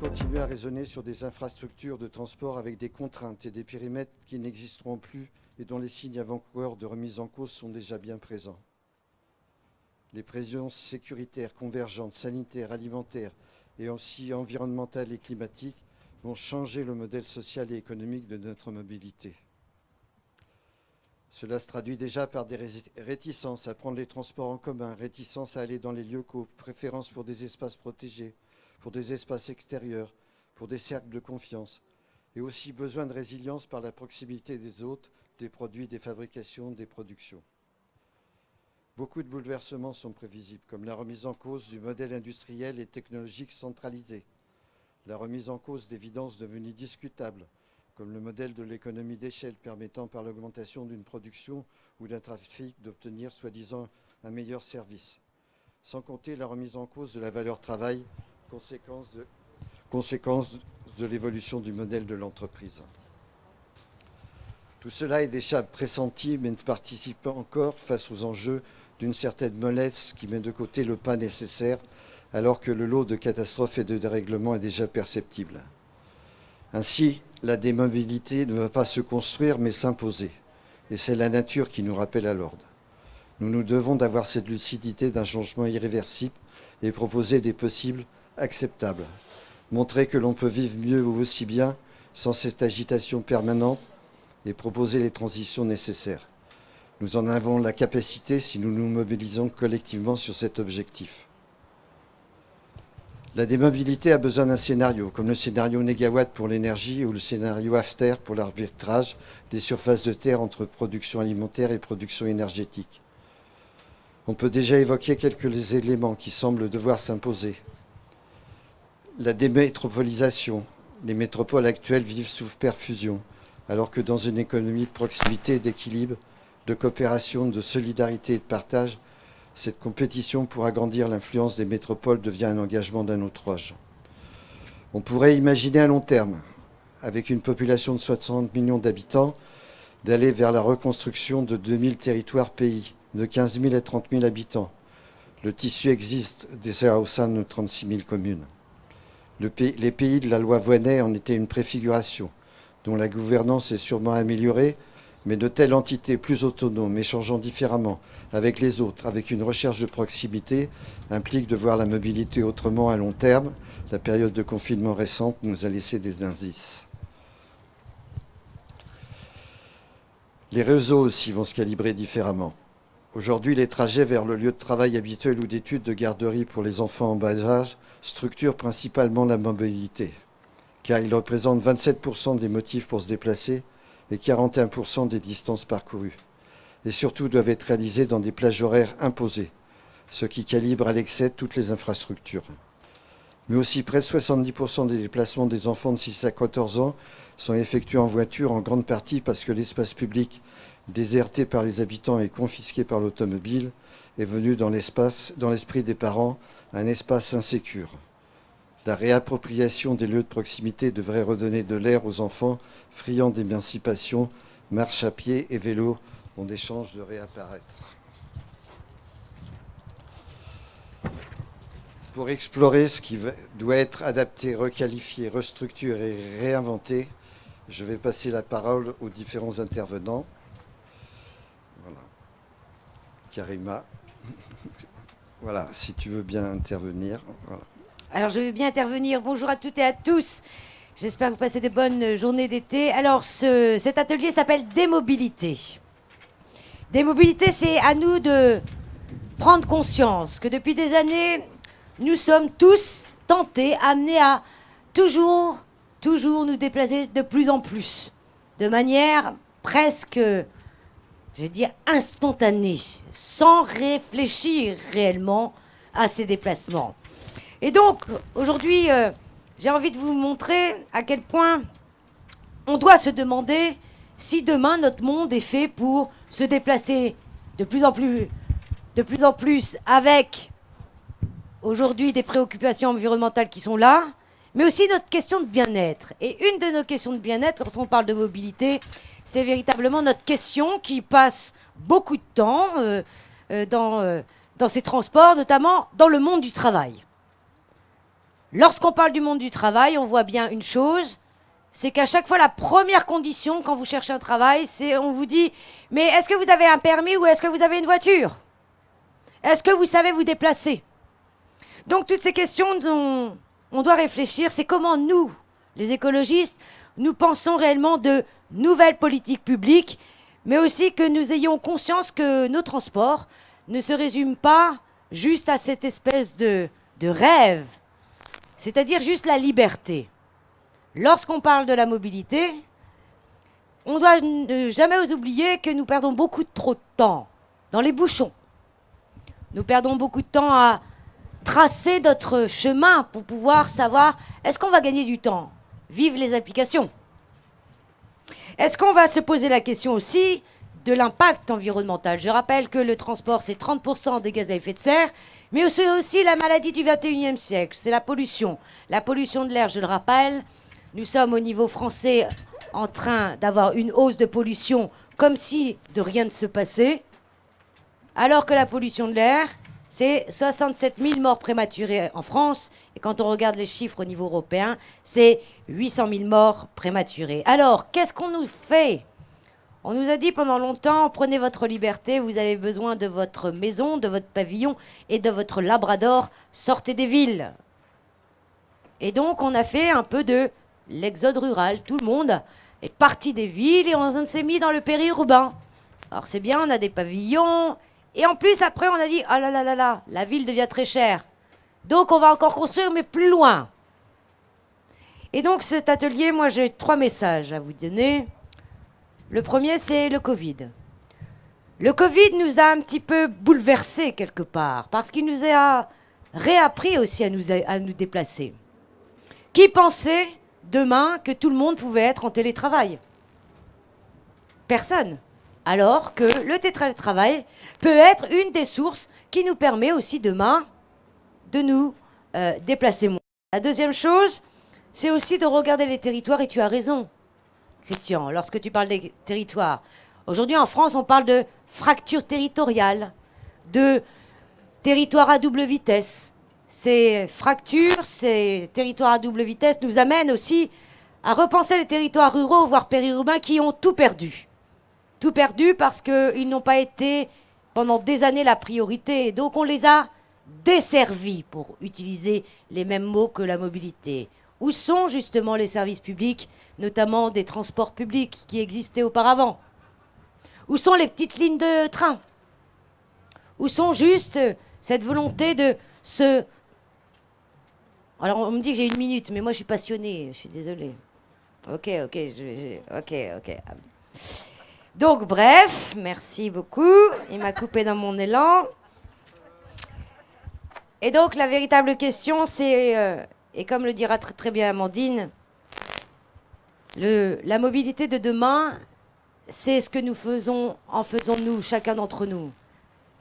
continuer à raisonner sur des infrastructures de transport avec des contraintes et des périmètres qui n'existeront plus et dont les signes avant-coureurs de remise en cause sont déjà bien présents. Les pressions sécuritaires, convergentes, sanitaires, alimentaires et aussi environnementales et climatiques vont changer le modèle social et économique de notre mobilité. Cela se traduit déjà par des réticences à prendre les transports en commun, réticences à aller dans les lieux co, préférence pour des espaces protégés, pour des espaces extérieurs, pour des cercles de confiance, et aussi besoin de résilience par la proximité des autres, des produits, des fabrications, des productions. Beaucoup de bouleversements sont prévisibles, comme la remise en cause du modèle industriel et technologique centralisé, la remise en cause d'évidences devenues discutables, comme le modèle de l'économie d'échelle permettant par l'augmentation d'une production ou d'un trafic d'obtenir soi-disant un meilleur service, sans compter la remise en cause de la valeur travail, conséquence de l'évolution du modèle de l'entreprise. Tout cela est déjà pressenti, mais ne participe pas encore face aux enjeux d'une certaine mollesse qui met de côté le pas nécessaire, alors que le lot de catastrophes et de dérèglements est déjà perceptible. Ainsi, la démobilité ne va pas se construire, mais s'imposer. Et c'est la nature qui nous rappelle à l'ordre. Nous devons d'avoir cette lucidité d'un changement irréversible et proposer des possibles acceptables. Montrer que l'on peut vivre mieux ou aussi bien sans cette agitation permanente et proposer les transitions nécessaires. Nous en avons la capacité si nous nous mobilisons collectivement sur cet objectif. La démobilité a besoin d'un scénario, comme le scénario Négawatt pour l'énergie ou le scénario After pour l'arbitrage des surfaces de terre entre production alimentaire et production énergétique. On peut déjà évoquer quelques éléments qui semblent devoir s'imposer. La démétropolisation. Les métropoles actuelles vivent sous perfusion, alors que dans une économie de proximité et d'équilibre, de coopération, de solidarité et de partage, cette compétition pour agrandir l'influence des métropoles devient un engagement d'un autre âge. On pourrait imaginer à long terme, avec une population de 60 millions d'habitants, d'aller vers la reconstruction de 2000 territoires pays, de 15 000 à 30 000 habitants. Le tissu existe déjà au sein de 36 000 communes. Les pays de la loi Voynet en étaient une préfiguration, dont la gouvernance est sûrement améliorée, mais de telles entités plus autonomes, échangeant différemment avec les autres, avec une recherche de proximité, impliquent de voir la mobilité autrement à long terme. La période de confinement récente nous a laissé des indices. Les réseaux aussi vont se calibrer différemment. Aujourd'hui, les trajets vers le lieu de travail habituel ou d'études de garderie pour les enfants en bas âge structurent principalement la mobilité, car ils représentent 27% des motifs pour se déplacer et 41% des distances parcourues, et surtout doivent être réalisés dans des plages horaires imposées, ce qui calibre à l'excès toutes les infrastructures. Mais aussi près de 70% des déplacements des enfants de 6 à 14 ans sont effectués en voiture, en grande partie parce que l'espace public, déserté par les habitants et confisqué par l'automobile, est venu dans l'esprit des parents, un espace insécure. La réappropriation des lieux de proximité devrait redonner de l'air aux enfants friands d'émancipation. Marche à pied et vélo ont des chances de réapparaître. Pour explorer ce qui doit être adapté, requalifié, restructuré et réinventé, je vais passer la parole aux différents intervenants. Voilà. Karima, voilà, si tu veux bien intervenir. Voilà. Alors, je vais bien intervenir. Bonjour à toutes et à tous. J'espère que vous passez des bonnes journées d'été. Alors, cet atelier s'appelle Démobilité. Démobilité, c'est à nous de prendre conscience que depuis des années, nous sommes tous tentés, amenés à toujours nous déplacer de plus en plus, de manière presque, je vais dire, instantanée, sans réfléchir réellement à ces déplacements. Et donc, aujourd'hui, j'ai envie de vous montrer à quel point on doit se demander si demain notre monde est fait pour se déplacer de plus en plus avec aujourd'hui des préoccupations environnementales qui sont là, mais aussi notre question de bien-être. Et une de nos questions de bien-être, quand on parle de mobilité, c'est véritablement notre question qui passe beaucoup de temps dans ces transports, notamment dans le monde du travail. Lorsqu'on parle du monde du travail, on voit bien une chose, c'est qu'à chaque fois, la première condition quand vous cherchez un travail, c'est on vous dit « Mais est-ce que vous avez un permis ou est-ce que vous avez une voiture? Est-ce que vous savez vous déplacer ?» Donc toutes ces questions dont on doit réfléchir, c'est comment nous, les écologistes, nous pensons réellement de nouvelles politiques publiques, mais aussi que nous ayons conscience que nos transports ne se résument pas juste à cette espèce de rêve, c'est-à-dire juste la liberté. Lorsqu'on parle de la mobilité, on doit ne jamais oublier que nous perdons beaucoup trop de temps dans les bouchons. Nous perdons beaucoup de temps à tracer notre chemin pour pouvoir savoir est-ce qu'on va gagner du temps? Vive les applications. Est-ce qu'on va se poser la question aussi de l'impact environnemental? Je rappelle que le transport, c'est 30% des gaz à effet de serre, mais c'est aussi la maladie du 21e siècle, c'est la pollution. La pollution de l'air, je le rappelle, nous sommes au niveau français en train d'avoir une hausse de pollution comme si de rien ne se passait, alors que la pollution de l'air, c'est 67 000 morts prématurées en France. Et quand on regarde les chiffres au niveau européen, c'est 800 000 morts prématurées. Alors, qu'est-ce qu'on nous fait? On nous a dit pendant longtemps, prenez votre liberté, vous avez besoin de votre maison, de votre pavillon et de votre labrador, sortez des villes. Et donc, on a fait un peu de l'exode rural. Tout le monde est parti des villes et on s'est mis dans le périurbain. Alors, c'est bien, on a des pavillons. Et en plus, après, on a dit, ah là là là là, la ville devient très chère. Donc, on va encore construire, mais plus loin. Et donc, cet atelier, moi, j'ai 3 messages à vous donner. Le premier, c'est le Covid. Le Covid nous a un petit peu bouleversés, quelque part, parce qu'il nous a réappris aussi à nous déplacer. Qui pensait, demain, que tout le monde pouvait être en télétravail? Personne. Alors que le télétravail peut être une des sources qui nous permet aussi demain de nous déplacer moins. La deuxième chose, c'est aussi de regarder les territoires, et tu as raison, Christian, lorsque tu parles des territoires. Aujourd'hui, en France, on parle de fracture territoriale, de territoire à double vitesse. Ces fractures, ces territoires à double vitesse nous amènent aussi à repenser les territoires ruraux, voire périurbains, qui ont tout perdu. Tout perdu parce qu'ils n'ont pas été pendant des années la priorité. Donc on les a desservis, pour utiliser les mêmes mots que la mobilité. Où sont justement les services publics, notamment des transports publics qui existaient auparavant? Où sont les petites lignes de train? Où sont juste cette volonté de se... Alors on me dit que j'ai 1 minute, mais moi je suis passionnée, je suis désolée. Ok. Donc, bref, merci beaucoup. Il m'a coupé dans mon élan. Et donc, la véritable question, c'est, et comme le dira très, très bien Amandine, la mobilité de demain, c'est ce que nous faisons en faisant nous, chacun d'entre nous.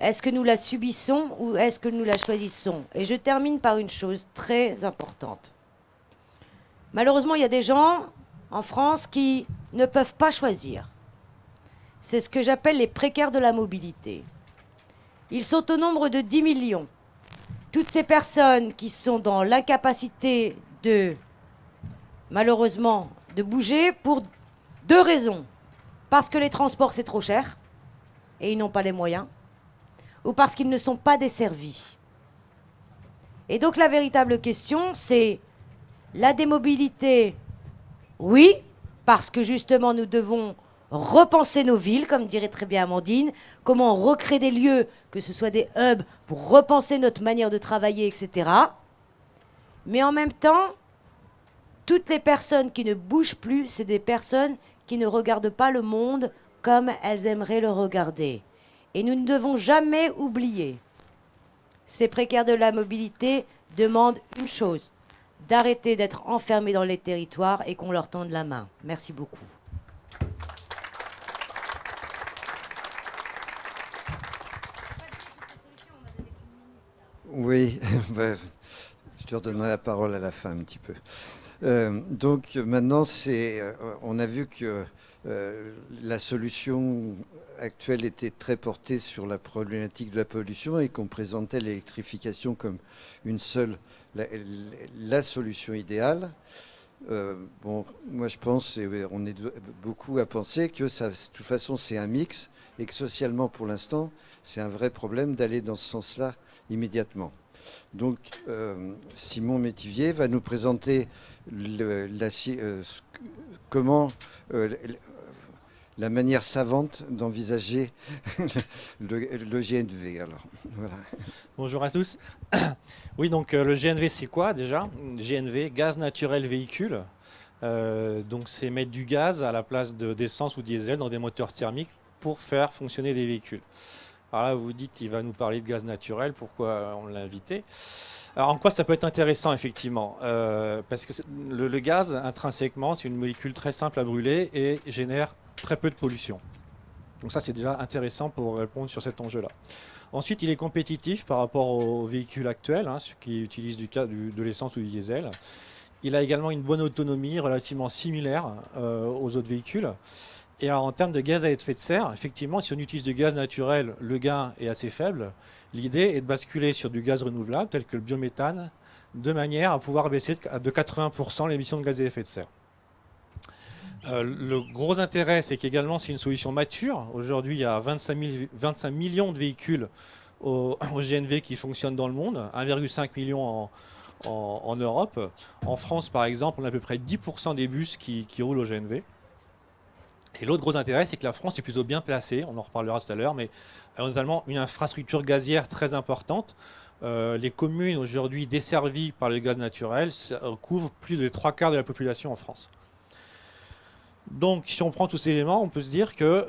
Est-ce que nous la subissons ou est-ce que nous la choisissons? Et je termine par une chose très importante. Malheureusement, il y a des gens en France qui ne peuvent pas choisir. C'est ce que j'appelle les précaires de la mobilité. Ils sont au nombre de 10 millions. Toutes ces personnes qui sont dans l'incapacité de, malheureusement, de bouger pour 2 raisons. Parce que les transports, c'est trop cher et ils n'ont pas les moyens, ou parce qu'ils ne sont pas desservis. Et donc la véritable question, c'est la démobilité, oui, parce que justement nous devons repenser nos villes, comme dirait très bien Amandine, comment on recrée des lieux, que ce soit des hubs, pour repenser notre manière de travailler, etc. Mais en même temps, toutes les personnes qui ne bougent plus, c'est des personnes qui ne regardent pas le monde comme elles aimeraient le regarder. Et nous ne devons jamais oublier, ces précaires de la mobilité demandent une chose, d'arrêter d'être enfermés dans les territoires et qu'on leur tende la main. Merci beaucoup. Oui, je te redonnerai la parole à la fin un petit peu. Donc maintenant, on a vu que la solution actuelle était très portée sur la problématique de la pollution et qu'on présentait l'électrification comme la solution idéale. Bon, moi je pense, et on est beaucoup à penser que ça, de toute façon c'est un mix et que socialement pour l'instant c'est un vrai problème d'aller dans ce sens-là immédiatement. Donc Simon Métivier va nous présenter comment la manière savante d'envisager le GNV. Alors, voilà. Bonjour à tous. Oui, donc le GNV, c'est quoi déjà? GNV, gaz naturel véhicule. Donc c'est mettre du gaz à la place d'essence ou diesel dans des moteurs thermiques pour faire fonctionner des véhicules. Alors là, vous vous dites, il va nous parler de gaz naturel, pourquoi on l'a invité? Alors en quoi ça peut être intéressant, effectivement? Parce que le gaz, intrinsèquement, c'est une molécule très simple à brûler et génère très peu de pollution. Donc ça, c'est déjà intéressant pour répondre sur cet enjeu-là. Ensuite, il est compétitif par rapport aux véhicules actuels, ceux qui utilisent de l'essence ou du diesel. Il a également une bonne autonomie relativement similaire aux autres véhicules. Et alors, en termes de gaz à effet de serre, effectivement, si on utilise du gaz naturel, le gain est assez faible. L'idée est de basculer sur du gaz renouvelable, tel que le biométhane, de manière à pouvoir baisser de 80% l'émission de gaz à effet de serre. Le gros intérêt, c'est qu'également, c'est une solution mature. Aujourd'hui, il y a 25 millions de véhicules au GNV qui fonctionnent dans le monde, 1,5 million en Europe. En France, par exemple, on a à peu près 10% des bus qui roulent au GNV. Et l'autre gros intérêt, c'est que la France est plutôt bien placée, on en reparlera tout à l'heure, mais elle a notamment une infrastructure gazière très importante. Les communes aujourd'hui desservies par le gaz naturel couvrent plus de 3/4 de la population en France. Donc, si on prend tous ces éléments, on peut se dire que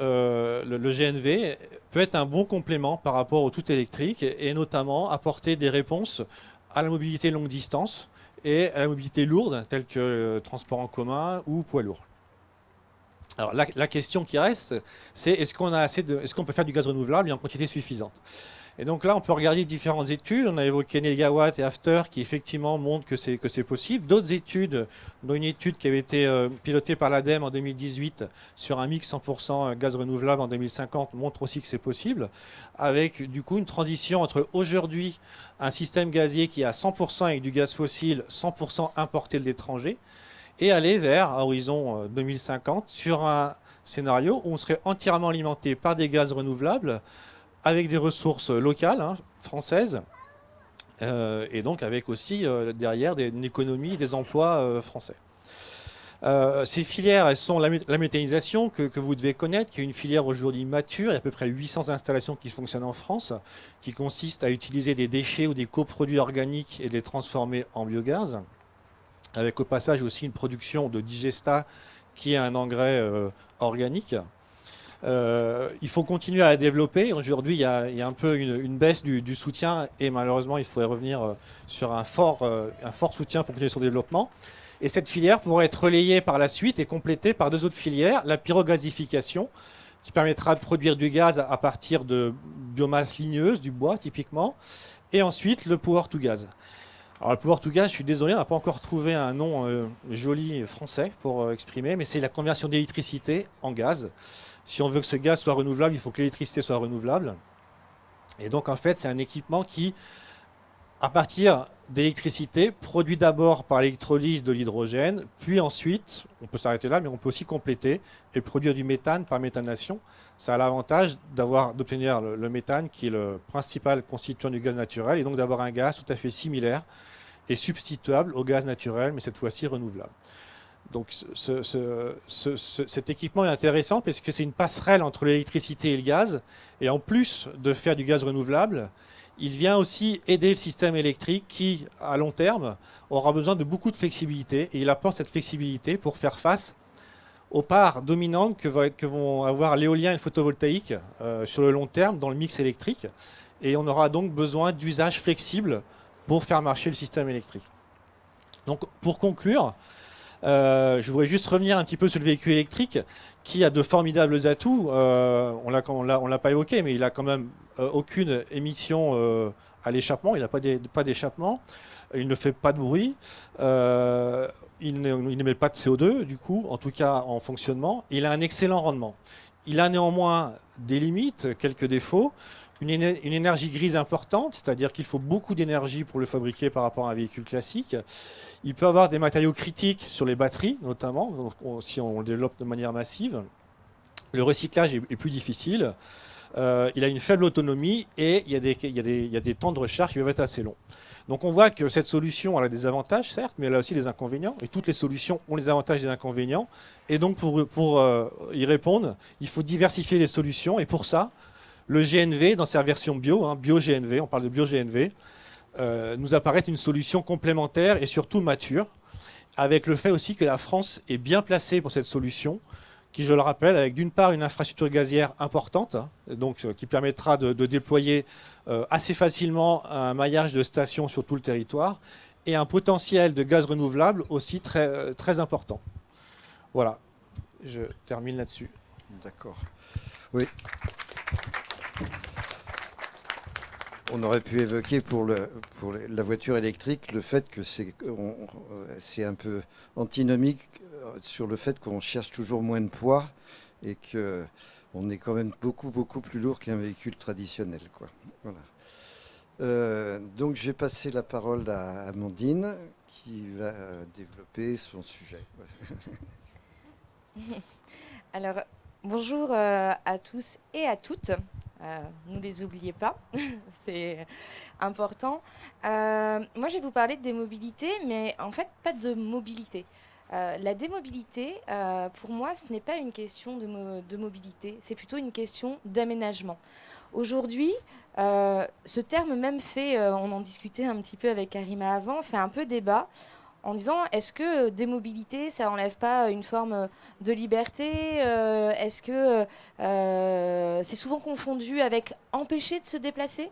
le GNV peut être un bon complément par rapport au tout électrique et notamment apporter des réponses à la mobilité longue distance et à la mobilité lourde, telle que transport en commun ou poids lourd. Alors, la question qui reste, c'est est-ce qu'on peut faire du gaz renouvelable en quantité suffisante? Et donc là, on peut regarder différentes études. On a évoqué Negawatt et After qui effectivement montrent que c'est possible. D'autres études, dont une étude qui avait été pilotée par l'ADEME en 2018 sur un mix 100% gaz renouvelable en 2050 montrent aussi que c'est possible, avec du coup une transition entre aujourd'hui un système gazier qui est à 100% avec du gaz fossile, 100% importé de l'étranger, et aller vers, à horizon 2050, sur un scénario où on serait entièrement alimenté par des gaz renouvelables, avec des ressources locales, françaises, et donc avec aussi derrière une économie, des emplois français. Ces filières, elles sont la méthanisation que vous devez connaître, qui est une filière aujourd'hui mature. Il y a à peu près 800 installations qui fonctionnent en France, qui consistent à utiliser des déchets ou des coproduits organiques et de les transformer en biogaz, avec au passage aussi une production de digesta qui est un engrais organique. Il faut continuer à la développer. Aujourd'hui, il y a un peu une baisse du soutien et malheureusement, il faudrait revenir sur un fort soutien pour continuer son développement. Et cette filière pourrait être relayée par la suite et complétée par deux autres filières. La pyrogasification, qui permettra de produire du gaz à partir de biomasse ligneuse, du bois typiquement. Et ensuite, le power to gas. Alors, le power to gas, je suis désolé, on n'a pas encore trouvé un nom joli français pour exprimer, mais c'est la conversion d'électricité en gaz. Si on veut que ce gaz soit renouvelable, il faut que l'électricité soit renouvelable. Et donc, en fait, c'est un équipement qui, à partir d'électricité, produit d'abord par l'électrolyse de l'hydrogène, puis ensuite, on peut s'arrêter là, mais on peut aussi compléter et produire du méthane par méthanation. Ça a l'avantage d'obtenir le méthane, qui est le principal constituant du gaz naturel, et donc d'avoir un gaz tout à fait similaire et substituable au gaz naturel, mais cette fois-ci renouvelable. Donc cet équipement est intéressant parce que c'est une passerelle entre l'électricité et le gaz. Et en plus de faire du gaz renouvelable, il vient aussi aider le système électrique qui, à long terme, aura besoin de beaucoup de flexibilité. Et il apporte cette flexibilité pour faire face aux parts dominantes que vont avoir l'éolien et le photovoltaïque sur le long terme dans le mix électrique. Et on aura donc besoin d'usages flexibles pour faire marcher le système électrique. Donc pour conclure, je voudrais juste revenir un petit peu sur le véhicule électrique qui a de formidables atouts. On l'a pas évoqué, mais il a quand même aucune émission à l'échappement. Il n'a pas d'échappement. Il ne fait pas de bruit. il n'émet pas de CO2, du coup, en tout cas en fonctionnement. Il a un excellent rendement. Il a néanmoins des limites, quelques défauts. Une énergie grise importante, c'est-à-dire qu'il faut beaucoup d'énergie pour le fabriquer par rapport à un véhicule classique. Il peut avoir des matériaux critiques sur les batteries, notamment, donc si on le développe de manière massive. Le recyclage est plus difficile. Il a une faible autonomie et il y a des temps de recharge qui peuvent être assez longs. Donc on voit que cette solution elle a des avantages, certes, mais elle a aussi des inconvénients. Et toutes les solutions ont les avantages et les inconvénients. Et donc pour y répondre, il faut diversifier les solutions. Et pour ça, le GNV, dans sa version bio, bio-GNV, on parle de bio-GNV, nous apparaît une solution complémentaire et surtout mature, avec le fait aussi que la France est bien placée pour cette solution, qui, je le rappelle, avec d'une part une infrastructure gazière importante, donc qui permettra de déployer assez facilement un maillage de stations sur tout le territoire, et un potentiel de gaz renouvelable aussi très, très important. Voilà, je termine là-dessus. D'accord. Oui. On aurait pu évoquer pour la voiture électrique le fait que c'est un peu antinomique sur le fait qu'on cherche toujours moins de poids et qu'on est quand même beaucoup plus lourd qu'un véhicule traditionnel, quoi. Voilà. Donc je vais passer la parole à Amandine qui va développer son sujet. Alors, bonjour à tous et à toutes. Ne les oubliez pas, c'est important. Moi, je vais vous parler de démobilité, mais en fait, pas de mobilité. La démobilité, pour moi, ce n'est pas une question de mobilité, c'est plutôt une question d'aménagement. Aujourd'hui, ce terme même fait, on en discutait un petit peu avec Karima avant, fait un peu débat en disant est-ce que démobilité, ça n'enlève pas une forme de liberté Est-ce que c'est souvent confondu avec empêcher de se déplacer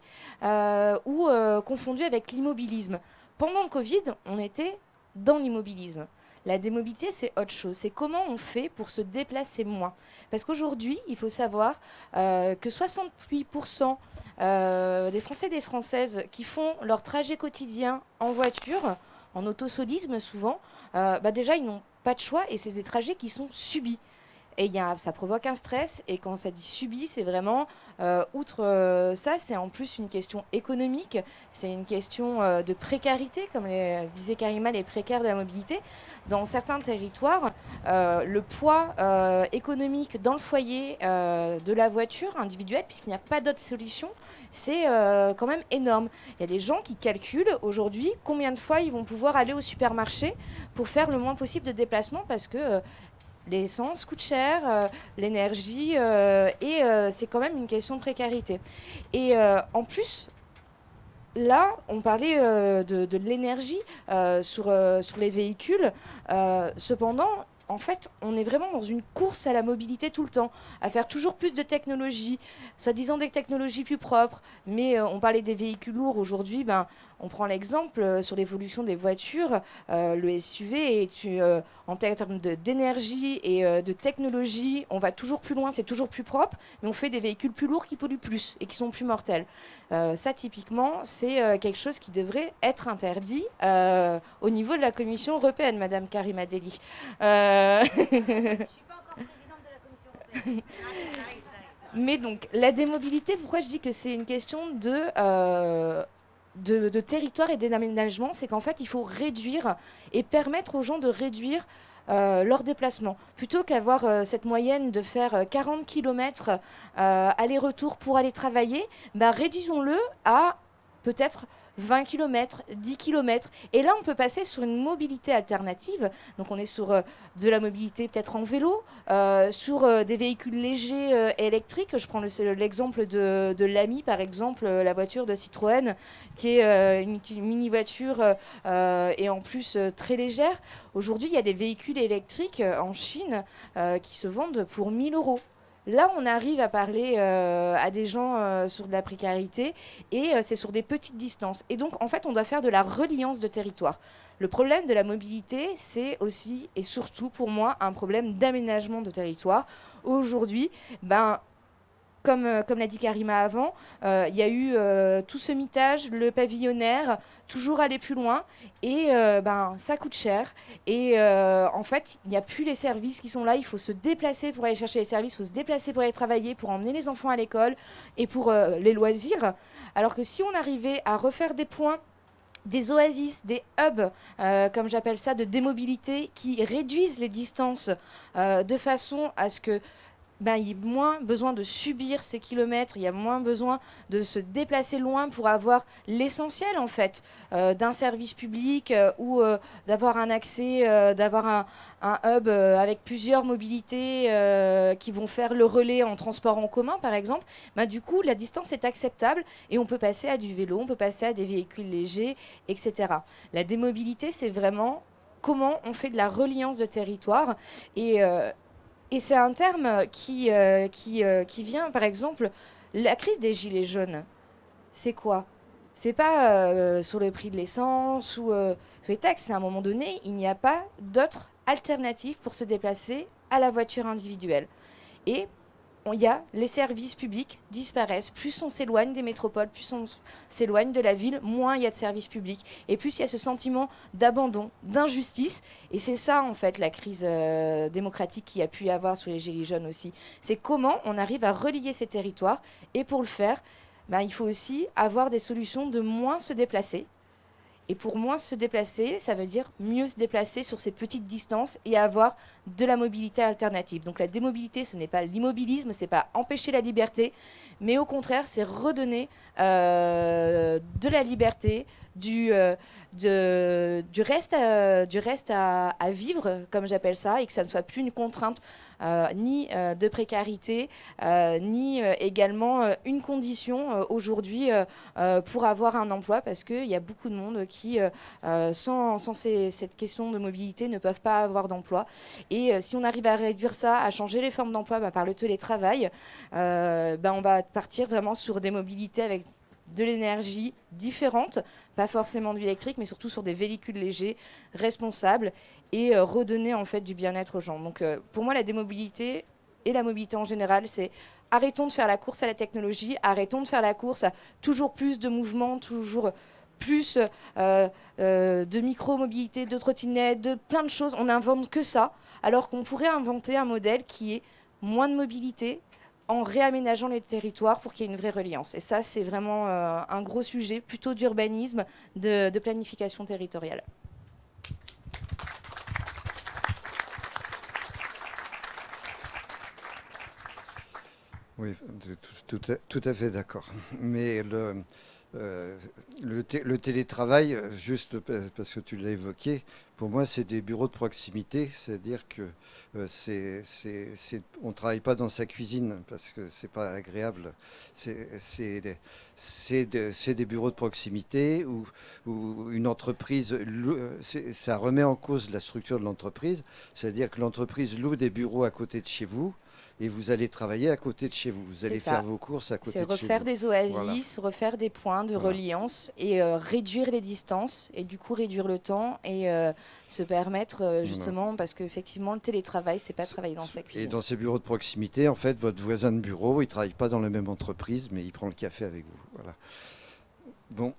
ou confondu avec l'immobilisme? Pendant le Covid, on était dans l'immobilisme. La démobilité, c'est autre chose. C'est comment on fait pour se déplacer moins. Parce qu'aujourd'hui, il faut savoir que 68% des Français et des Françaises qui font leur trajet quotidien en voiture, en autosolisme souvent, déjà, ils n'ont pas de choix et c'est des trajets qui sont subis. Et ça provoque un stress. Et quand ça dit subi, c'est vraiment, outre ça, c'est en plus une question économique. C'est une question de précarité, comme disait Karima, les précaires de la mobilité. Dans certains territoires, le poids économique dans le foyer de la voiture individuelle, puisqu'il n'y a pas d'autre solution, c'est quand même énorme. Il y a des gens qui calculent aujourd'hui combien de fois ils vont pouvoir aller au supermarché pour faire le moins possible de déplacements parce que l'essence coûte cher, l'énergie, et c'est quand même une question de précarité. Et en plus, là, on parlait de l'énergie sur les véhicules. Cependant, en fait, on est vraiment dans une course à la mobilité tout le temps, à faire toujours plus de technologies, soi-disant des technologies plus propres. Mais on parlait des véhicules lourds. Aujourd'hui, on prend l'exemple sur l'évolution des voitures. Le SUV, en termes d'énergie et de technologie, on va toujours plus loin, c'est toujours plus propre, mais on fait des véhicules plus lourds qui polluent plus et qui sont plus mortels. Ça, typiquement, c'est quelque chose qui devrait être interdit au niveau de la Commission européenne, Madame Karima Delli. Je ne suis pas encore présidente de la Commission européenne. Mais donc, la démobilité, pourquoi je dis que c'est une question de territoire et d'aménagement, c'est qu'en fait, il faut réduire et permettre aux gens de réduire leur déplacement. Plutôt qu'avoir cette moyenne de faire 40 km aller-retour pour aller travailler, réduisons-le à peut-être 20 km, 10 km. Et là, on peut passer sur une mobilité alternative. Donc, on est sur de la mobilité peut-être en vélo, sur des véhicules légers électriques. Je prends l'exemple de l'Ami, par exemple, la voiture de Citroën, qui est une mini-voiture et en plus très légère. Aujourd'hui, il y a des véhicules électriques en Chine qui se vendent pour 1 000 €. Là, on arrive à parler à des gens sur de la précarité et c'est sur des petites distances. Et donc, en fait, on doit faire de la reliance de territoire. Le problème de la mobilité, c'est aussi et surtout pour moi un problème d'aménagement de territoire. Aujourd'hui, comme l'a dit Karima avant, il y a eu tout ce mitage, le pavillonnaire, toujours aller plus loin, et ça coûte cher. Et en fait, il n'y a plus les services qui sont là, il faut se déplacer pour aller chercher les services, il faut se déplacer pour aller travailler, pour emmener les enfants à l'école et pour les loisirs. Alors que si on arrivait à refaire des points, des oasis, des hubs, comme j'appelle ça, de démobilité, qui réduisent les distances de façon à ce que il y a moins besoin de subir ces kilomètres, il y a moins besoin de se déplacer loin pour avoir l'essentiel en fait d'un service public ou d'avoir un accès, d'avoir un hub avec plusieurs mobilités qui vont faire le relais en transport en commun par exemple. Du coup la distance est acceptable et on peut passer à du vélo, on peut passer à des véhicules légers, etc. La démobilité c'est vraiment comment on fait de la reliance de territoire et c'est un terme qui vient, par exemple, la crise des gilets jaunes. C'est quoi? C'est pas sur le prix de l'essence ou sur les taxes. C'est à un moment donné, il n'y a pas d'autre alternative pour se déplacer à la voiture individuelle. Et il y a les services publics disparaissent. Plus on s'éloigne des métropoles, plus on s'éloigne de la ville, moins il y a de services publics. Et plus il y a ce sentiment d'abandon, d'injustice. Et c'est ça, en fait, la crise démocratique qu'il y a pu y avoir sous les Gilets jaunes aussi. C'est comment on arrive à relier ces territoires. Et pour le faire, il faut aussi avoir des solutions de moins se déplacer. Et pour moins se déplacer, ça veut dire mieux se déplacer sur ces petites distances et avoir de la mobilité alternative. Donc la démobilité, ce n'est pas l'immobilisme, ce n'est pas empêcher la liberté, mais au contraire, c'est redonner de la liberté, du reste à vivre, comme j'appelle ça, et que ça ne soit plus une contrainte ni de précarité, ni également une condition aujourd'hui pour avoir un emploi, parce qu'il y a beaucoup de monde qui, sans cette question de mobilité, ne peuvent pas avoir d'emploi. Et si on arrive à réduire ça, à changer les formes d'emploi par le télétravail, on va partir vraiment sur des mobilités avec de l'énergie différente, pas forcément de l'électrique, mais surtout sur des véhicules légers, responsables, et redonner en fait du bien-être aux gens. Donc pour moi, la démobilité et la mobilité en général, c'est arrêtons de faire la course à la technologie, arrêtons de faire la course à toujours plus de mouvements, toujours plus de micro-mobilité, de trottinettes, de plein de choses. On n'invente que ça, alors qu'on pourrait inventer un modèle qui est moins de mobilité, en réaménageant les territoires pour qu'il y ait une vraie reliance. Et ça, c'est vraiment un gros sujet, plutôt d'urbanisme, de planification territoriale. Oui, tout à fait d'accord. Mais le télétravail, juste parce que tu l'as évoqué, pour moi, c'est des bureaux de proximité, c'est-à-dire que on ne travaille pas dans sa cuisine parce que c'est pas agréable. C'est des bureaux de proximité où une entreprise, ça remet en cause la structure de l'entreprise, c'est-à-dire que l'entreprise loue des bureaux à côté de chez vous. Et vous allez travailler à côté de chez vous. Vous allez faire vos courses à côté de chez vous. C'est refaire des oasis, refaire des points de reliance et réduire les distances et du coup réduire le temps et se permettre justement, parce qu'effectivement le télétravail, c'est pas travailler dans sa cuisine. Et dans ces bureaux de proximité, en fait, votre voisin de bureau, il ne travaille pas dans la même entreprise, mais il prend le café avec vous. Voilà. Bon,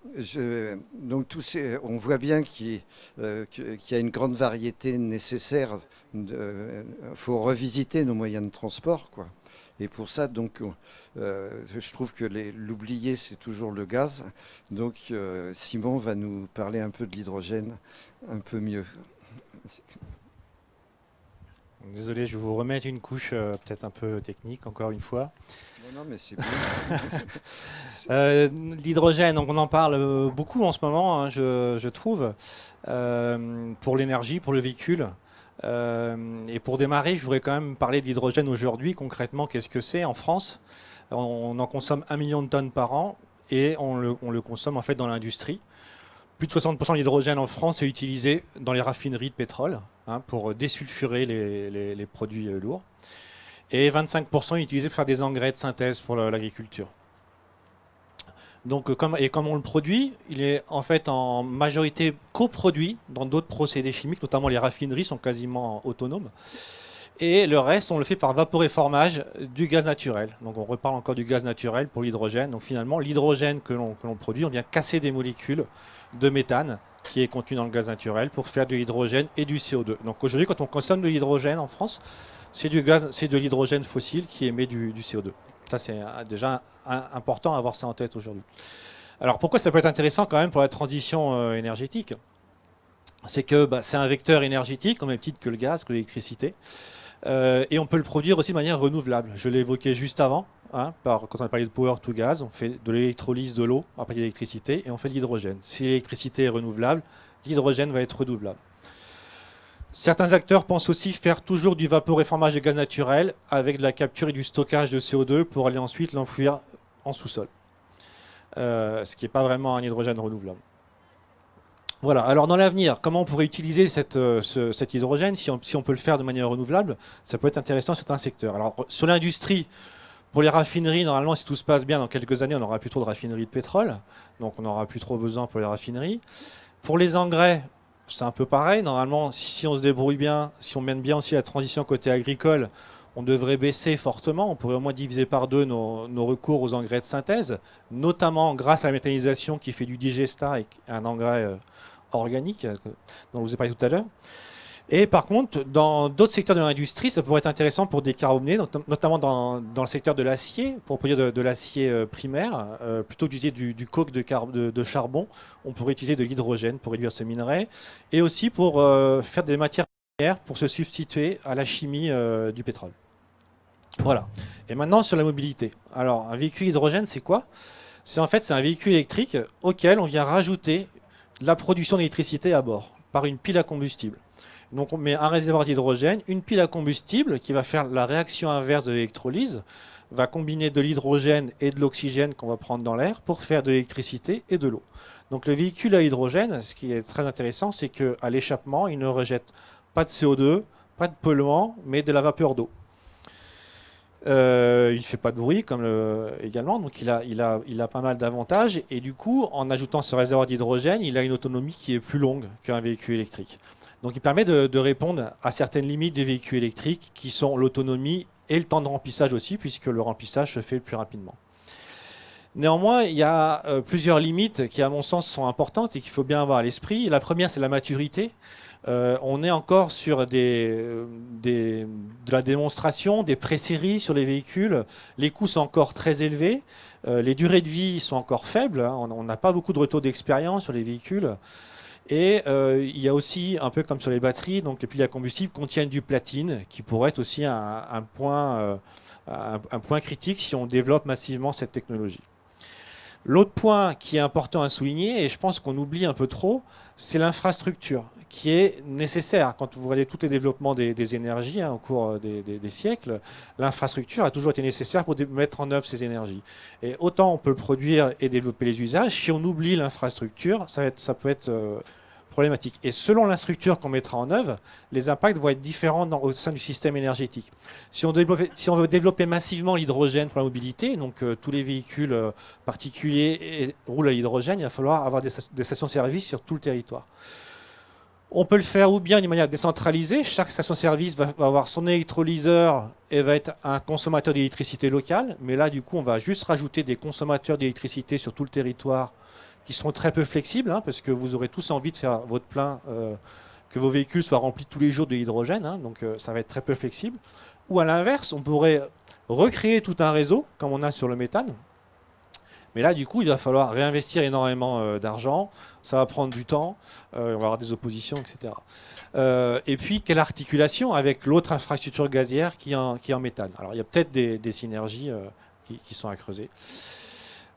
donc on voit bien qu'il y a une grande variété nécessaire. Il faut revisiter nos moyens de transport, quoi. Et pour ça, donc, je trouve que l'oublié, c'est toujours le gaz. Donc, Simon va nous parler un peu de l'hydrogène, un peu mieux. Désolé, je vais vous remettre une couche peut-être un peu technique, encore une fois. Non, mais c'est bien. L'hydrogène, donc on en parle beaucoup en ce moment, hein, je trouve, pour l'énergie, pour le véhicule. Et pour démarrer, je voudrais quand même parler de l'hydrogène aujourd'hui. Concrètement, qu'est-ce que c'est en France? On en consomme 1 million de tonnes par an et on le consomme en fait dans l'industrie. Plus de 60% de l'hydrogène en France est utilisé dans les raffineries de pétrole, hein, pour désulfurer les produits lourds. Et 25% est utilisé pour faire des engrais de synthèse pour l'agriculture. Donc, comme on le produit, il est en fait en majorité coproduit dans d'autres procédés chimiques, notamment les raffineries sont quasiment autonomes. Et le reste, on le fait par vaporéformage du gaz naturel. Donc on reparle encore du gaz naturel pour l'hydrogène. Donc finalement, l'hydrogène que l'on produit, on vient casser des molécules de méthane qui est contenu dans le gaz naturel pour faire de l'hydrogène et du CO2. Donc aujourd'hui, quand on consomme de l'hydrogène en France, c'est de l'hydrogène fossile qui émet du CO2. Ça, c'est déjà important à avoir ça en tête aujourd'hui. Alors pourquoi ça peut être intéressant quand même pour la transition énergétique? C'est que c'est un vecteur énergétique, au même titre que le gaz, que l'électricité. Et on peut le produire aussi de manière renouvelable. Je l'ai évoqué juste avant, hein, quand on a parlé de power to gas, on fait de l'électrolyse de l'eau à partir de l'électricité et on fait de l'hydrogène. Si l'électricité est renouvelable, l'hydrogène va être renouvelable. Certains acteurs pensent aussi faire toujours du vaporéformage de gaz naturel avec de la capture et du stockage de CO2 pour aller ensuite l'enfouir en sous-sol. Ce qui n'est pas vraiment un hydrogène renouvelable. Voilà, alors dans l'avenir, comment on pourrait utiliser cet hydrogène si on peut le faire de manière renouvelable? Ça peut être intéressant sur certains secteurs. Alors sur l'industrie, pour les raffineries, normalement si tout se passe bien, dans quelques années on n'aura plus trop de raffineries de pétrole, donc on n'aura plus trop besoin pour les raffineries. Pour les engrais, c'est un peu pareil, normalement si on se débrouille bien, si on mène bien aussi la transition côté agricole, on devrait baisser fortement, on pourrait au moins diviser par deux nos recours aux engrais de synthèse, notamment grâce à la méthanisation qui fait du digestat et un engrais organique, dont je vous ai parlé tout à l'heure. Et par contre, dans d'autres secteurs de l'industrie, ça pourrait être intéressant pour décarboner, notamment dans le secteur de l'acier, pour produire de l'acier primaire, plutôt que d'utiliser du coke de charbon, on pourrait utiliser de l'hydrogène pour réduire ce minerai, et aussi pour faire des matières premières pour se substituer à la chimie du pétrole. Voilà. Et maintenant, sur la mobilité. Alors, un véhicule hydrogène, c'est quoi? C'est un véhicule électrique auquel on vient rajouter la production d'électricité à bord par une pile à combustible. Donc on met un réservoir d'hydrogène, une pile à combustible qui va faire la réaction inverse de l'électrolyse, va combiner de l'hydrogène et de l'oxygène qu'on va prendre dans l'air pour faire de l'électricité et de l'eau. Donc le véhicule à hydrogène, ce qui est très intéressant, c'est qu'à l'échappement, il ne rejette pas de CO2, pas de polluants, mais de la vapeur d'eau. Il ne fait pas de bruit également, donc il a pas mal d'avantages. Et du coup, en ajoutant ce réservoir d'hydrogène, il a une autonomie qui est plus longue qu'un véhicule électrique. Donc il permet de répondre à certaines limites des véhicules électriques qui sont l'autonomie et le temps de remplissage aussi, puisque le remplissage se fait le plus rapidement. Néanmoins, il y a plusieurs limites qui, à mon sens, sont importantes et qu'il faut bien avoir à l'esprit. La première, c'est la maturité. On est encore sur de la démonstration, des pré-séries sur les véhicules. Les coûts sont encore très élevés. Les durées de vie sont encore faibles. Hein. On n'a pas beaucoup de retour d'expérience sur les véhicules. Et il y a aussi, un peu comme sur les batteries, donc les piles à combustible contiennent du platine, qui pourrait être aussi un point critique si on développe massivement cette technologie. L'autre point qui est important à souligner, et je pense qu'on oublie un peu trop, c'est l'infrastructure, qui est nécessaire. Quand vous voyez tous les développements des énergies au cours des siècles, l'infrastructure a toujours été nécessaire pour mettre en œuvre ces énergies. Et autant on peut le produire et développer les usages, si on oublie l'infrastructure, ça peut être problématique. Et selon l'infrastructure qu'on mettra en œuvre, les impacts vont être différents au sein du système énergétique. Si on veut développer massivement l'hydrogène pour la mobilité, donc tous les véhicules particuliers roulent à l'hydrogène, il va falloir avoir des stations-service sur tout le territoire. On peut le faire ou bien d'une manière décentralisée. Chaque station-service va avoir son électrolyseur et va être un consommateur d'électricité local. Mais là, du coup, on va juste rajouter des consommateurs d'électricité sur tout le territoire qui seront très peu flexibles, hein, parce que vous aurez tous envie de faire votre plein, que vos véhicules soient remplis tous les jours de l'hydrogène. Hein, donc ça va être très peu flexible. Ou à l'inverse, on pourrait recréer tout un réseau, comme on a sur le méthane. Mais là, du coup, il va falloir réinvestir énormément d'argent. Ça va prendre du temps. On va avoir des oppositions, etc. Et puis, quelle articulation avec l'autre infrastructure gazière qui est en méthane? Alors, il y a peut-être des synergies qui sont à creuser.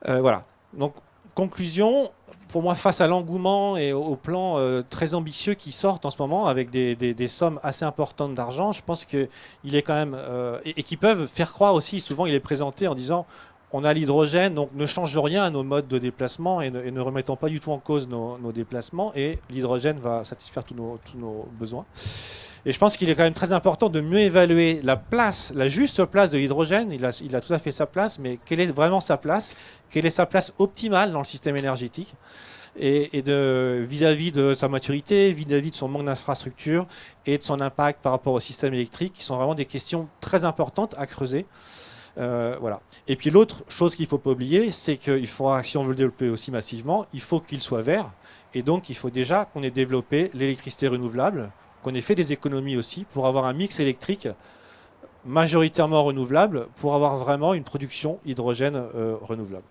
Voilà. Donc, conclusion, pour moi, face à l'engouement et au plan très ambitieux qui sortent en ce moment, avec des sommes assez importantes d'argent, je pense qu'il est quand même... et qui peuvent faire croire aussi, souvent il est présenté en disant... On a l'hydrogène, donc ne change rien à nos modes de déplacement et ne remettons pas du tout en cause nos déplacements. Et l'hydrogène va satisfaire tous nos besoins. Et je pense qu'il est quand même très important de mieux évaluer la juste place de l'hydrogène. Il a tout à fait sa place, mais quelle est vraiment sa place? Quelle est sa place optimale dans le système énergétique? vis-à-vis de sa maturité, vis-à-vis de son manque d'infrastructure et de son impact par rapport au système électrique, qui sont vraiment des questions très importantes à creuser. Voilà. Et puis l'autre chose qu'il ne faut pas oublier, c'est qu'il faudra, si on veut le développer aussi massivement, il faut qu'il soit vert. Et donc il faut déjà qu'on ait développé l'électricité renouvelable, qu'on ait fait des économies aussi pour avoir un mix électrique majoritairement renouvelable, pour avoir vraiment une production hydrogène renouvelable.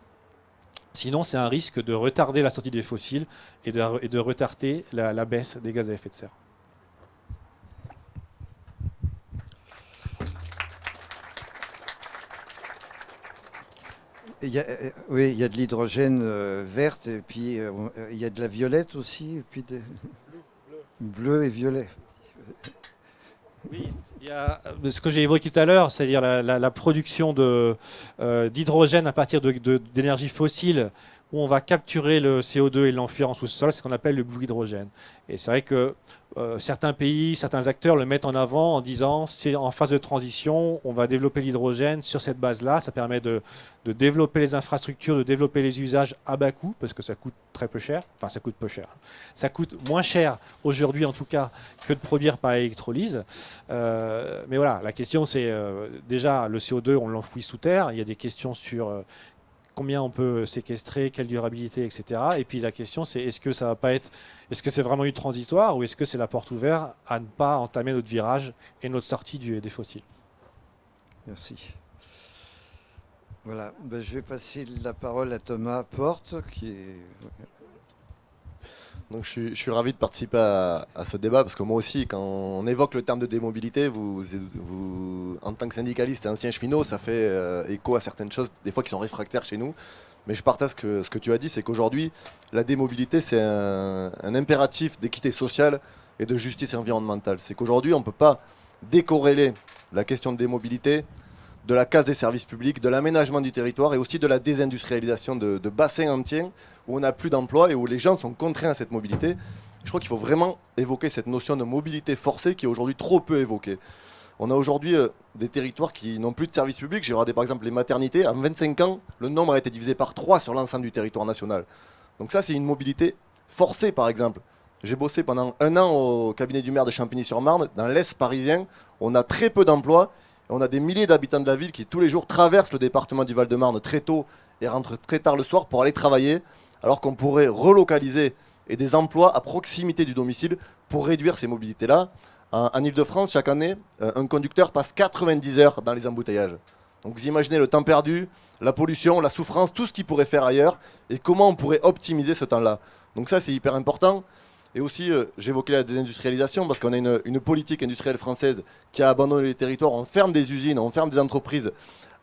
Sinon, c'est un risque de retarder la sortie des fossiles et de retarder la baisse des gaz à effet de serre. Oui, il y a de l'hydrogène verte, et puis il y a de la violette aussi, et puis bleu et violet. Oui, il y a ce que j'ai évoqué tout à l'heure, c'est-à-dire la production d'hydrogène à partir d'énergie fossile, où on va capturer le CO2 et l'enfuir en sous-sol, c'est ce qu'on appelle le blue hydrogène. Et c'est vrai que certains pays, certains acteurs le mettent en avant en disant c'est en phase de transition, on va développer l'hydrogène sur cette base-là. Ça permet de développer les infrastructures, de développer les usages à bas coût, parce que ça coûte très peu cher. Enfin, ça coûte peu cher. Ça coûte moins cher aujourd'hui, en tout cas, que de produire par électrolyse. Mais voilà, la question c'est déjà le CO2, on l'enfouit sous terre. Il y a des questions sur combien on peut séquestrer, quelle durabilité, etc. Et puis la question c'est est-ce que ça va pas être, est-ce que c'est vraiment eu transitoire ou est-ce que c'est la porte ouverte à ne pas entamer notre virage et notre sortie des fossiles. Merci. Voilà, ben, je vais passer la parole à Thomas Porte, qui est... Donc je suis ravi de participer à ce débat parce que moi aussi, quand on évoque le terme de démobilité, vous en tant que syndicaliste et ancien cheminot, ça fait écho à certaines choses, des fois qui sont réfractaires chez nous. Mais je partage ce que tu as dit, c'est qu'aujourd'hui, la démobilité, c'est un impératif d'équité sociale et de justice environnementale. C'est qu'aujourd'hui, on ne peut pas décorréler la question de démobilité de la casse des services publics, de l'aménagement du territoire et aussi de la désindustrialisation de bassins entiers où on n'a plus d'emploi et où les gens sont contraints à cette mobilité. Je crois qu'il faut vraiment évoquer cette notion de mobilité forcée qui est aujourd'hui trop peu évoquée. On a aujourd'hui des territoires qui n'ont plus de services publics. J'ai regardé par exemple les maternités. En 25 ans, le nombre a été divisé par 3 sur l'ensemble du territoire national. Donc ça, c'est une mobilité forcée par exemple. J'ai bossé pendant 1 an au cabinet du maire de Champigny-sur-Marne, dans l'Est parisien. On a très peu d'emplois. On a des milliers d'habitants de la ville qui tous les jours traversent le département du Val-de-Marne très tôt et rentrent très tard le soir pour aller travailler, alors qu'on pourrait relocaliser et des emplois à proximité du domicile pour réduire ces mobilités-là. En Ile-de-France, chaque année, un conducteur passe 90 heures dans les embouteillages. Donc vous imaginez le temps perdu, la pollution, la souffrance, tout ce qu'il pourrait faire ailleurs et comment on pourrait optimiser ce temps-là. Donc ça, c'est hyper important. Et aussi, j'évoquais la désindustrialisation parce qu'on a une politique industrielle française qui a abandonné les territoires. On ferme des usines, on ferme des entreprises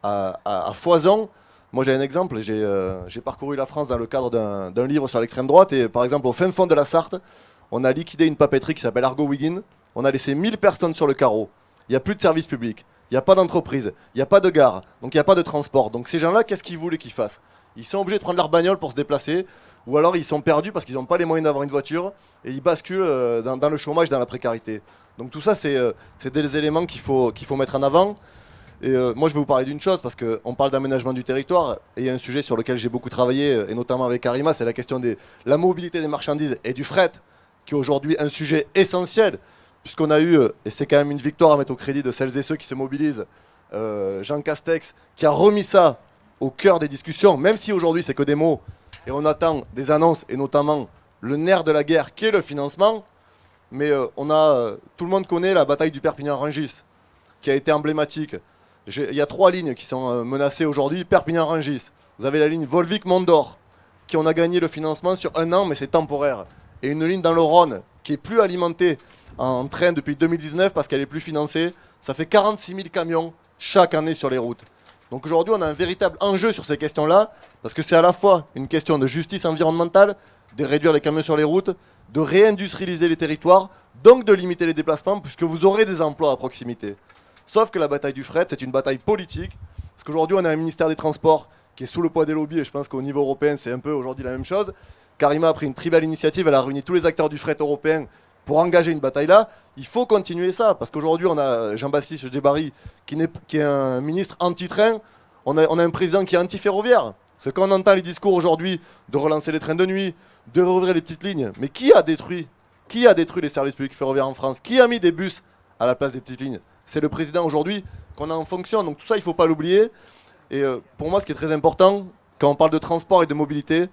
à foison. Moi, j'ai un exemple. J'ai parcouru la France dans le cadre d'un livre sur l'extrême droite. Et par exemple, au fin fond de la Sarthe, on a liquidé une papeterie qui s'appelle Argo Wiggin. On a laissé 1000 personnes sur le carreau. Il n'y a plus de service public. Il n'y a pas d'entreprise. Il n'y a pas de gare. Donc, il n'y a pas de transport. Donc, ces gens-là, qu'est-ce qu'ils voulaient qu'ils fassent? Ils sont obligés de prendre leur bagnole pour se déplacer. Ou alors ils sont perdus parce qu'ils n'ont pas les moyens d'avoir une voiture et ils basculent dans le chômage, dans la précarité. Donc tout ça, c'est des éléments qu'il faut mettre en avant. Et moi, je vais vous parler d'une chose parce qu'on parle d'aménagement du territoire et il y a un sujet sur lequel j'ai beaucoup travaillé, et notamment avec Karima, c'est la question de la mobilité des marchandises et du fret, qui est aujourd'hui un sujet essentiel, puisqu'on a eu, et c'est quand même une victoire à mettre au crédit de celles et ceux qui se mobilisent, Jean Castex, qui a remis ça au cœur des discussions, même si aujourd'hui c'est que des mots. Et on attend des annonces, et notamment le nerf de la guerre, qui est le financement. Mais tout le monde connaît la bataille du Perpignan-Rungis, qui a été emblématique. Il y a 3 lignes qui sont menacées aujourd'hui. Perpignan-Rungis, vous avez la ligne Volvic-Mont-d'Or, qui on a gagné le financement sur 1 an, mais c'est temporaire. Et une ligne dans le Rhône, qui est plus alimentée en train depuis 2019, parce qu'elle est plus financée. Ça fait 46 000 camions chaque année sur les routes. Donc aujourd'hui, on a un véritable enjeu sur ces questions-là, parce que c'est à la fois une question de justice environnementale, de réduire les camions sur les routes, de réindustrialiser les territoires, donc de limiter les déplacements, puisque vous aurez des emplois à proximité. Sauf que la bataille du fret, c'est une bataille politique, parce qu'aujourd'hui, on a un ministère des Transports qui est sous le poids des lobbies, et je pense qu'au niveau européen, c'est un peu aujourd'hui la même chose. Karima a pris une très belle initiative, elle a réuni tous les acteurs du fret européen pour engager une bataille là. Il faut continuer ça, parce qu'aujourd'hui, on a Jean-Baptiste Djebari, qui est un ministre anti-train, on a un président qui est anti-ferroviaire. Parce que quand on entend les discours aujourd'hui de relancer les trains de nuit, de rouvrir les petites lignes, mais qui a détruit les services publics ferroviaires en France? Qui a mis des bus à la place des petites lignes? C'est le président aujourd'hui qu'on a en fonction. Donc tout ça, il ne faut pas l'oublier. Et pour moi, ce qui est très important, quand on parle de transport et de mobilité,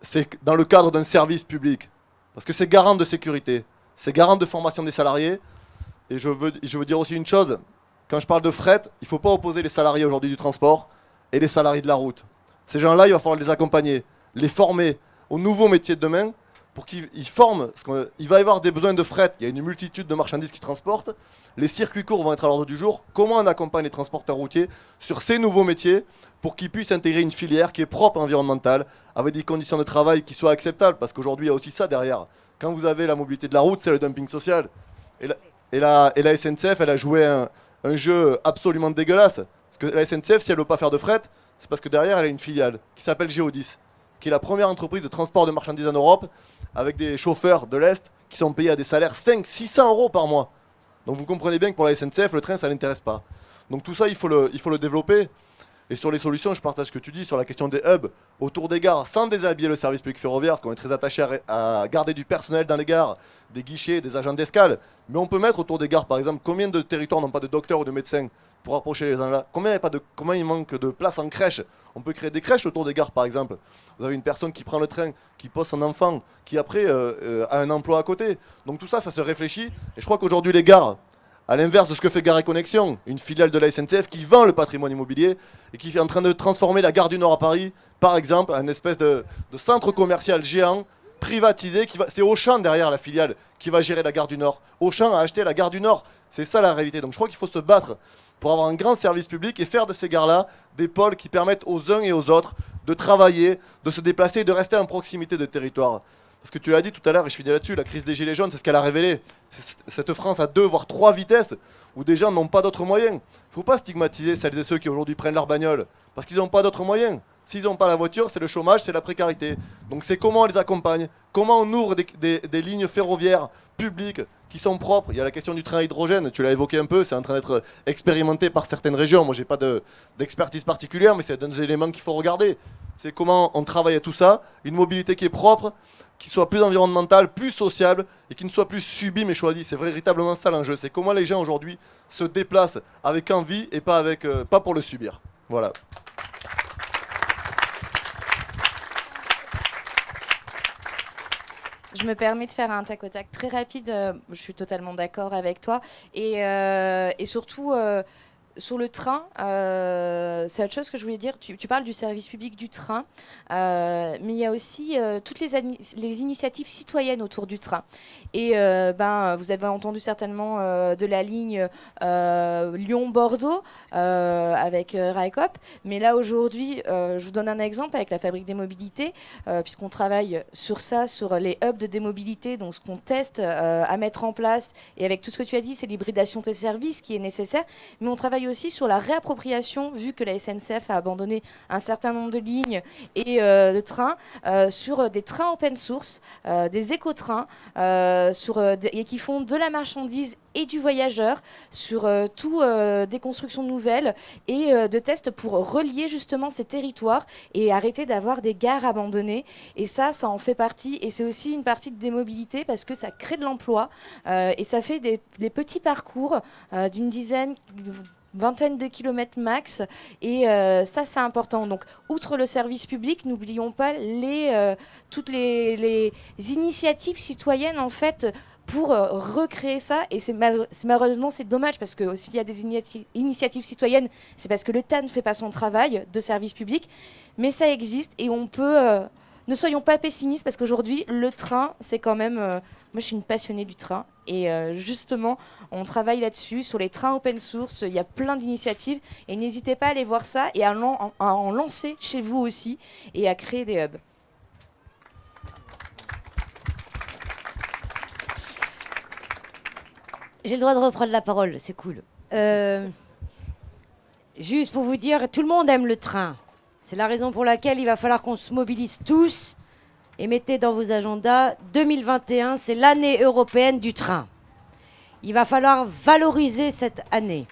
c'est dans le cadre d'un service public. Parce que c'est garant de sécurité, c'est garant de formation des salariés. Et je veux dire aussi une chose, quand je parle de fret, il ne faut pas opposer les salariés aujourd'hui du transport et les salariés de la route. Ces gens-là, il va falloir les accompagner, les former aux nouveaux métiers de demain pour qu'ils forment. Il va y avoir des besoins de fret, il y a une multitude de marchandises qui transportent. Les circuits courts vont être à l'ordre du jour. Comment on accompagne les transporteurs routiers sur ces nouveaux métiers pour qu'ils puissent intégrer une filière qui est propre environnementale, avec des conditions de travail qui soient acceptables? Parce qu'aujourd'hui, il y a aussi ça derrière. Quand vous avez la mobilité de la route, c'est le dumping social. Et la SNCF, elle a joué un jeu absolument dégueulasse. Parce que la SNCF, si elle ne veut pas faire de fret, c'est parce que derrière, elle a une filiale qui s'appelle Géodis, qui est la première entreprise de transport de marchandises en Europe, avec des chauffeurs de l'Est qui sont payés à des salaires 500-600 euros par mois. Donc vous comprenez bien que pour la SNCF, le train, ça ne l'intéresse pas. Donc tout ça, il faut le développer. Et sur les solutions, je partage ce que tu dis sur la question des hubs autour des gares, sans déshabiller le service public ferroviaire, parce qu'on est très attaché à garder du personnel dans les gares, des guichets, des agents d'escale. Mais on peut mettre autour des gares, par exemple, combien de territoires n'ont pas de docteurs ou de médecins pour approcher les gens là? Combien il manque de places en crèche? On peut créer des crèches autour des gares, par exemple. Vous avez une personne qui prend le train, qui pose son enfant, qui après a un emploi à côté. Donc tout ça, ça se réfléchit. Et je crois qu'aujourd'hui, les gares, à l'inverse de ce que fait Gare et Connexion, une filiale de la SNCF qui vend le patrimoine immobilier et qui est en train de transformer la gare du Nord à Paris, par exemple, en une espèce de centre commercial géant, privatisé. C'est Auchan derrière la filiale qui va gérer la gare du Nord. Auchan a acheté la gare du Nord. C'est ça la réalité. Donc je crois qu'il faut se battre pour avoir un grand service public et faire de ces gares-là des pôles qui permettent aux uns et aux autres de travailler, de se déplacer et de rester en proximité de territoire. Parce que tu l'as dit tout à l'heure, et je finis là-dessus, la crise des Gilets jaunes, c'est ce qu'elle a révélé. C'est cette France à 2 voire 3 vitesses, où des gens n'ont pas d'autres moyens. Il ne faut pas stigmatiser celles et ceux qui aujourd'hui prennent leur bagnole, parce qu'ils n'ont pas d'autres moyens. S'ils n'ont pas la voiture, c'est le chômage, c'est la précarité. Donc c'est comment on les accompagne, comment on ouvre des lignes ferroviaires publiques qui sont propres. Il y a la question du train à hydrogène, tu l'as évoqué un peu, c'est en train d'être expérimenté par certaines régions. Moi, j'ai pas d'expertise particulière, mais c'est un des éléments qu'il faut regarder. C'est comment on travaille à tout ça, une mobilité qui est propre, qui soit plus environnementale, plus sociable et qui ne soit plus subie mais choisie. C'est véritablement ça l'enjeu. C'est comment les gens aujourd'hui se déplacent avec envie et pas pour le subir. Voilà. Je me permets de faire un tac au tac très rapide. Je suis totalement d'accord avec toi. Et surtout, sur le train, c'est autre chose que je voulais dire. Tu parles du service public du train, mais il y a aussi toutes les initiatives citoyennes autour du train. Et vous avez entendu certainement de la ligne Lyon-Bordeaux avec Railcoop. Mais là, aujourd'hui, je vous donne un exemple avec la Fabrique des mobilités, puisqu'on travaille sur ça, sur les hubs de démobilité, donc ce qu'on teste à mettre en place. Et avec tout ce que tu as dit, c'est l'hybridation des services qui est nécessaire. Mais on travaille aussi sur la réappropriation, vu que la SNCF a abandonné un certain nombre de lignes et de trains, sur des trains open source, des éco-trains, et qui font de la marchandise et du voyageur, sur des constructions nouvelles et de tests pour relier justement ces territoires et arrêter d'avoir des gares abandonnées. Et ça en fait partie. Et c'est aussi une partie de démobilité parce que ça crée de l'emploi et ça fait des petits parcours d'une dizaine, vingtaine de kilomètres max, et ça c'est important. Donc outre le service public, n'oublions pas toutes les initiatives citoyennes en fait pour recréer ça. Et malheureusement c'est dommage parce que s'il y a des initiatives citoyennes, c'est parce que l'État ne fait pas son travail de service public, mais ça existe et on peut ne soyons pas pessimistes parce qu'aujourd'hui le train c'est quand même moi je suis une passionnée du train et justement on travaille là-dessus sur les trains open source. Il y a plein d'initiatives et n'hésitez pas à aller voir ça et à en lancer chez vous aussi et à créer des hubs. J'ai le droit de reprendre la parole, c'est cool. Juste pour vous dire, tout le monde aime le train. C'est la raison pour laquelle il va falloir qu'on se mobilise tous. Et mettez dans vos agendas, 2021, c'est l'année européenne du train. Il va falloir valoriser cette année.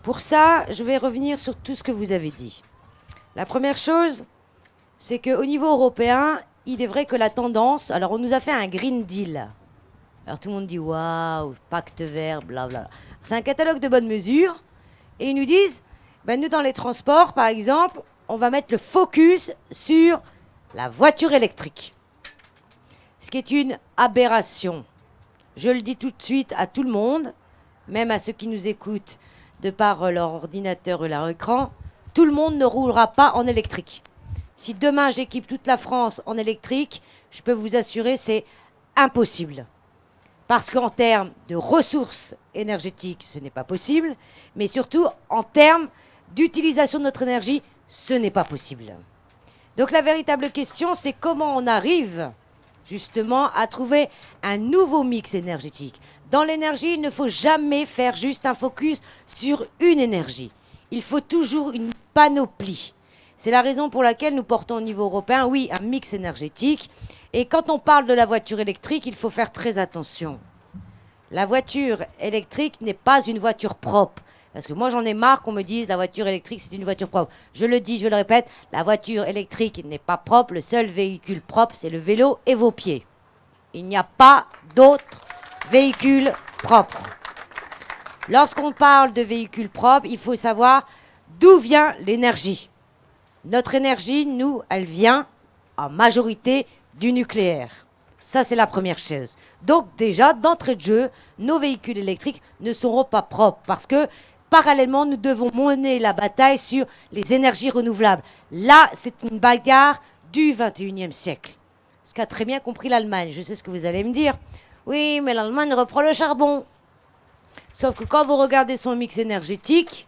Pour ça, je vais revenir sur tout ce que vous avez dit. La première chose, c'est qu'au niveau européen, il est vrai que la tendance... Alors, on nous a fait un Green Deal. Alors, tout le monde dit, waouh, pacte vert, blablabla. C'est un catalogue de bonnes mesures. Et ils nous disent, ben, nous, dans les transports, par exemple, on va mettre le focus sur la voiture électrique. Ce qui est une aberration. Je le dis tout de suite à tout le monde, même à ceux qui nous écoutent de par leur ordinateur ou leur écran, tout le monde ne roulera pas en électrique. Si demain j'équipe toute la France en électrique, je peux vous assurer c'est impossible. Parce qu'en termes de ressources énergétiques, ce n'est pas possible, mais surtout en termes d'utilisation de notre énergie, ce n'est pas possible. Donc la véritable question, c'est comment on arrive justement à trouver un nouveau mix énergétique. Dans l'énergie, il ne faut jamais faire juste un focus sur une énergie. Il faut toujours une panoplie. C'est la raison pour laquelle nous portons au niveau européen, oui, un mix énergétique. Et quand on parle de la voiture électrique, il faut faire très attention. La voiture électrique n'est pas une voiture propre. Parce que moi, j'en ai marre qu'on me dise la voiture électrique, c'est une voiture propre. Je le dis, je le répète, la voiture électrique n'est pas propre. Le seul véhicule propre, c'est le vélo et vos pieds. Il n'y a pas d'autres véhicules propres. Lorsqu'on parle de véhicules propres, il faut savoir d'où vient l'énergie. Notre énergie, nous, elle vient en majorité du nucléaire. Ça, c'est la première chose. Donc déjà, d'entrée de jeu, nos véhicules électriques ne seront pas propres parce que parallèlement, nous devons mener la bataille sur les énergies renouvelables. Là, c'est une bagarre du 21e siècle. Ce qu'a très bien compris l'Allemagne. Je sais ce que vous allez me dire. Oui, mais l'Allemagne reprend le charbon. Sauf que quand vous regardez son mix énergétique,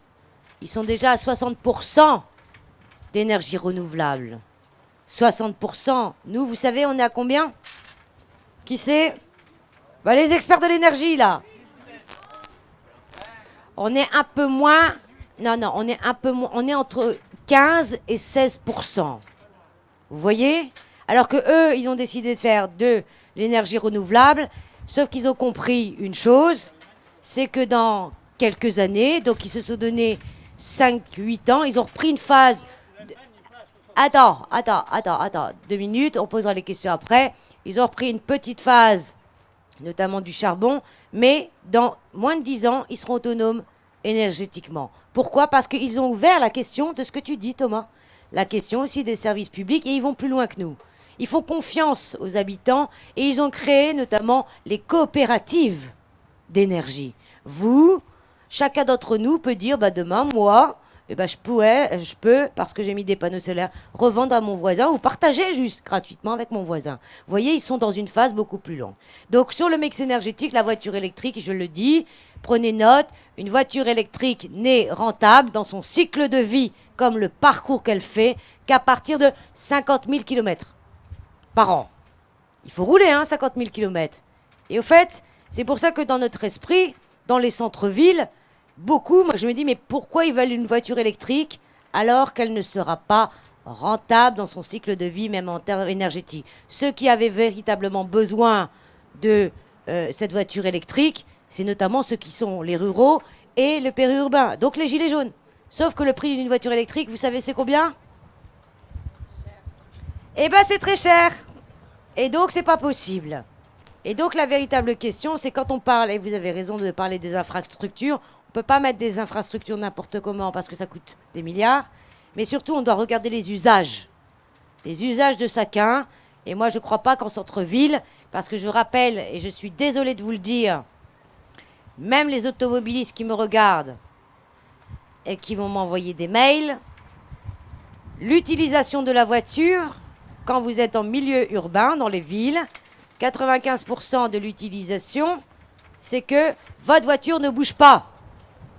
ils sont déjà à 60% d'énergie renouvelable. 60%. Nous, vous savez, on est à combien? Qui c'est? Bah, les experts de l'énergie, là. On est un peu moins... Non, on est un peu moins... On est entre 15 et 16%. Vous voyez? Alors que eux, ils ont décidé de faire de l'énergie renouvelable, sauf qu'ils ont compris une chose, c'est que dans quelques années, donc ils se sont donné 5-8 ans, ils ont repris une phase... Attends, 2 minutes, on posera les questions après. Ils ont repris une petite phase, notamment du charbon, mais dans moins de 10 ans, ils seront autonomes énergétiquement. Pourquoi? Parce qu'ils ont ouvert la question de ce que tu dis, Thomas. La question aussi des services publics, et ils vont plus loin que nous. Ils font confiance aux habitants, et ils ont créé notamment les coopératives d'énergie. Vous, chacun d'entre nous peut dire, bah demain, moi... je peux, parce que j'ai mis des panneaux solaires, revendre à mon voisin ou partager juste gratuitement avec mon voisin. Vous voyez, ils sont dans une phase beaucoup plus longue. Donc, sur le mix énergétique, la voiture électrique, je le dis, prenez note, une voiture électrique n'est rentable dans son cycle de vie, comme le parcours qu'elle fait, qu'à partir de 50 000 km par an. Il faut rouler, 50 000 km. Et au fait, c'est pour ça que dans notre esprit, dans les centres-villes, beaucoup, moi je me dis, mais pourquoi ils veulent une voiture électrique alors qu'elle ne sera pas rentable dans son cycle de vie, même en termes énergétiques? Ceux qui avaient véritablement besoin de cette voiture électrique, c'est notamment ceux qui sont les ruraux et le périurbain, donc les gilets jaunes. Sauf que le prix d'une voiture électrique, vous savez c'est combien? Eh bien c'est très cher. Et donc c'est pas possible. Et donc la véritable question, c'est quand on parle, et vous avez raison de parler des infrastructures, on ne peut pas mettre des infrastructures n'importe comment parce que ça coûte des milliards. Mais surtout, on doit regarder les usages. Les usages de chacun. Et moi, je ne crois pas qu'en centre-ville, parce que je rappelle, et je suis désolée de vous le dire, même les automobilistes qui me regardent et qui vont m'envoyer des mails, l'utilisation de la voiture, quand vous êtes en milieu urbain, dans les villes, 95% de l'utilisation, c'est que votre voiture ne bouge pas.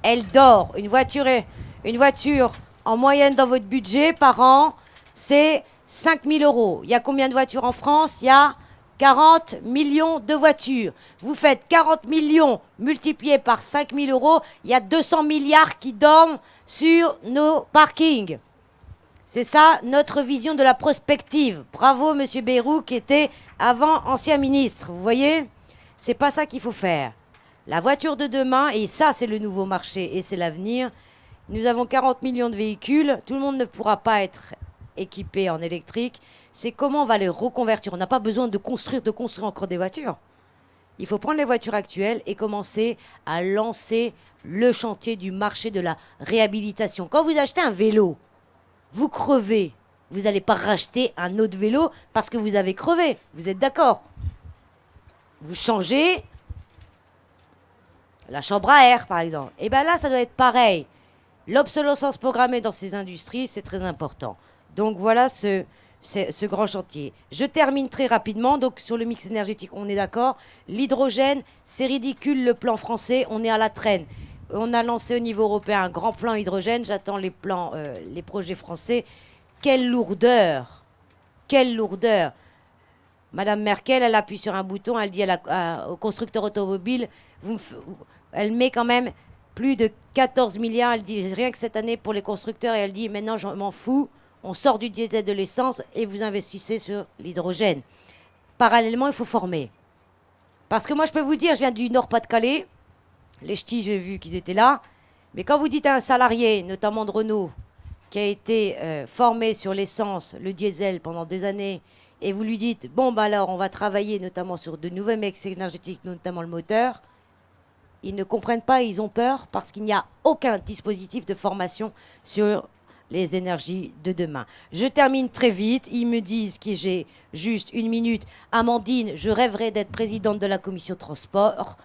Elle dort. Une voiture en moyenne dans votre budget par an, c'est 5 000 €. Il y a combien de voitures en France? Il y a 40 millions de voitures. Vous faites 40 millions multipliés par 5 000 €, il y a 200 milliards qui dorment sur nos parkings. C'est ça notre vision de la prospective. Bravo Monsieur Bayrou qui était avant ancien ministre. Vous voyez? C'est pas ça qu'il faut faire. La voiture de demain, et ça c'est le nouveau marché et c'est l'avenir, Nous avons 40 millions de véhicules. Tout le monde ne pourra pas être équipé en électrique. C'est comment on va les reconvertir. On n'a pas besoin de construire encore des voitures. Il faut prendre les voitures actuelles et commencer à lancer le chantier du marché de la réhabilitation. Quand vous achetez un vélo, vous crevez. Vous n'allez pas racheter un autre vélo parce que vous avez crevé. Vous êtes d'accord? Vous changez la chambre à air, par exemple. Et bien là, ça doit être pareil. L'obsolescence programmée dans ces industries, c'est très important. Donc voilà ce grand chantier. Je termine très rapidement. Donc sur le mix énergétique, on est d'accord. L'hydrogène, c'est ridicule le plan français. On est à la traîne. On a lancé au niveau européen un grand plan hydrogène. J'attends les plans, les projets français. Quelle lourdeur! Quelle lourdeur! Madame Merkel, elle appuie sur un bouton, elle dit au constructeur automobile, elle met quand même plus de 14 milliards, elle dit rien que cette année pour les constructeurs, et elle dit maintenant je m'en fous, on sort du diesel, de l'essence et vous investissez sur l'hydrogène. Parallèlement, il faut former. Parce que moi je peux vous dire, je viens du Nord-Pas-de-Calais, les ch'tis j'ai vu qu'ils étaient là, mais quand vous dites à un salarié, notamment de Renault, qui a été formé sur l'essence, le diesel pendant des années, et vous lui dites, bon, bah alors on va travailler notamment sur de nouvelles mix énergétiques, notamment le moteur, ils ne comprennent pas, ils ont peur, parce qu'il n'y a aucun dispositif de formation sur les énergies de demain. Je termine très vite, ils me disent que j'ai juste 1 minute. Amandine, je rêverais d'être présidente de la commission transport.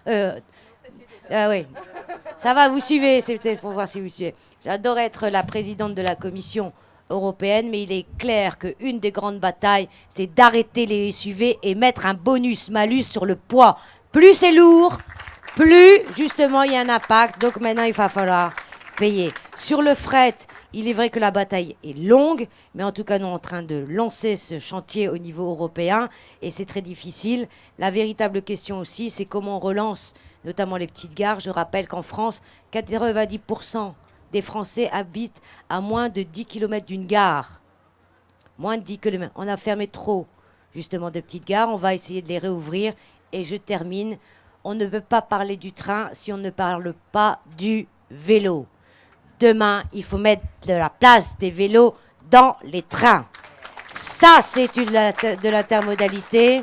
Ah oui, ça va, vous suivez, c'est peut-être pour voir si vous suivez. J'adore être la présidente de la commission européenne, mais il est clair qu'une des grandes batailles, c'est d'arrêter les SUV et mettre un bonus-malus sur le poids. Plus c'est lourd, plus justement il y a un impact. Donc maintenant, il va falloir payer. Sur le fret, il est vrai que la bataille est longue, mais en tout cas, nous sommes en train de lancer ce chantier au niveau européen et c'est très difficile. La véritable question aussi, c'est comment on relance notamment les petites gares. Je rappelle qu'en France, 90% des Français habitent à moins de 10 km d'une gare. Moins de 10 km. On a fermé trop, justement, de petites gares. On va essayer de les réouvrir. Et je termine. On ne peut pas parler du train si on ne parle pas du vélo. Demain, il faut mettre de la place des vélos dans les trains. Ça, c'est de l'intermodalité.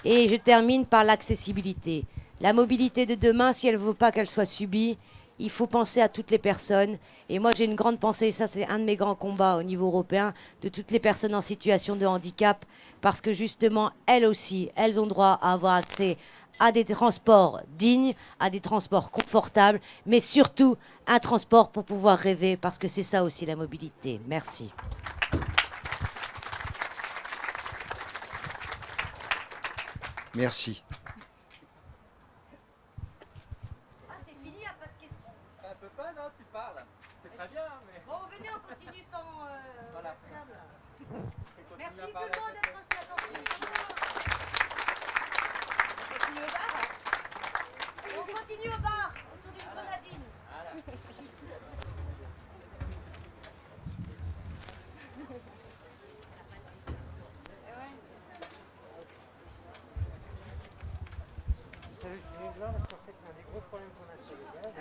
Et je termine par l'accessibilité. La mobilité de demain, si elle ne veut pas qu'elle soit subie, il faut penser à toutes les personnes. Et moi, j'ai une grande pensée, ça c'est un de mes grands combats au niveau européen, de toutes les personnes en situation de handicap, parce que justement, elles aussi, elles ont droit à avoir accès à des transports dignes, à des transports confortables, mais surtout un transport pour pouvoir rêver, parce que c'est ça aussi la mobilité. Merci. Merci. Ah, c'est fini, il n'y a pas de questions? Un peu pas, non, tu parles. C'est très bien, mais... Bon, venez, on continue sans... Voilà. Merci tout le monde d'être aussi attentifs. On continue au bar? Et on continue au bar, autour d'une grenadine. Je vais voir parce qu'en fait, un des gros problèmes qu'on a sur les gaz,